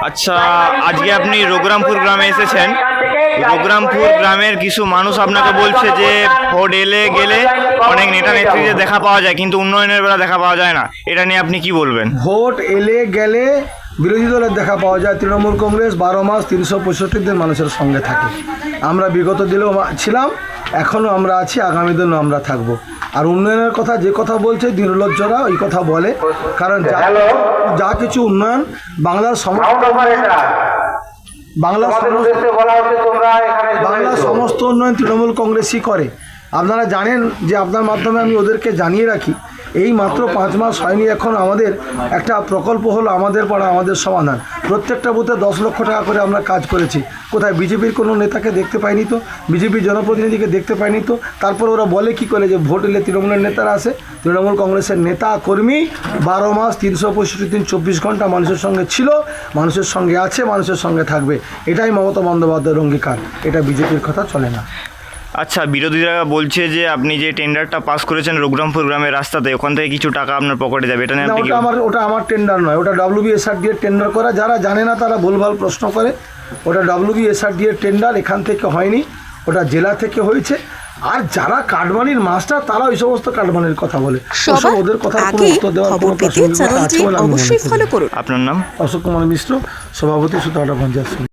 আচ্ছা, আজকে আপনি রঘুরামপুর গ্রামে এসেছেন। রঘুরামপুর গ্রামের কিছু মানুষ আপনাকে বলছে যে ভোট এলে গেলে অনেক নেতা নেত্রীদের দেখা পাওয়া যায়, কিন্তু উন্নয়নের বেলা দেখা পাওয়া যায় না। এটা নিয়ে আপনি কি বলবেন? ভোট এলে গেলে বিরোধী দলের দেখা পাওয়া যায়। তৃণমূল কংগ্রেস 12 মাস 365 দিন মানুষের সঙ্গে থাকে। আমরা বিগত দিনেও ছিলাম, এখনও আমরা আছি, আগামী দিনও আমরা থাকব। আর উন্নয়নের কথা যে কথা বলছে নির্লজ্জরা ওই কথা বলে, কারণ যা কিছু উন্নয়ন বাংলার সমস্ত উন্নয়ন তৃণমূল কংগ্রেসই করে। আপনারা জানেন যে আপনার মাধ্যমে আমি ওদেরকে জানিয়ে রাখি, এই মাত্র 5 মাস হয়নি এখন আমাদের একটা প্রকল্প হলো আমাদের পাড়া আমাদের সমাধান। প্রত্যেকটা বুথে 10 লক্ষ টাকা করে আমরা কাজ করেছি। কোথায় বিজেপির কোনো নেতাকে দেখতে পাইনি তো, বিজেপির জনপ্রতিনিধিকে দেখতে পাইনি তো। তারপর ওরা বলে কি করে যে ভোট এলে তৃণমূলের নেতারা আসে। তৃণমূল কংগ্রেসের নেতা কর্মী 12 মাস 365 দিন 24 ঘন্টা মানুষের সঙ্গে ছিল, মানুষের সঙ্গে আছে, মানুষের সঙ্গে থাকবে। এটাই মমতা বন্দ্যোপাধ্যায়ের অঙ্গীকার, এটা বিজেপির কথা চলে না। আচ্ছা, বিরোধীরা বলছে যে আপনি যে টেন্ডারটা পাস করেছেন রঘুরামপুর গ্রামের রাস্তাতে, ওখান থেকে কিছু টাকা আপনার পকেটে যাবে, এটা নিয়ে আপনি কি? ওটা আমার টেন্ডার নয়, ওটা WBSRD এর টেন্ডার করা। যারা জানে না তারা ভুলভাল প্রশ্ন করে। ওটা WBSRD এর টেন্ডার, এখান থেকে হয়নি, ওটা জেলা থেকে হয়েছে। আর যারা কাটমানির মাস্টার তারা ওই সমস্ত কাটমানির কথা বলে, ওদের কথা কোনো উত্তর দেওয়ার কোনো প্রশ্ন আছে বলে আমি মনে করি। আপনার নাম? অশোক কুমার মিশ্র, সভাপতি সুতাহাটা পঞ্চায়েত সমিতি।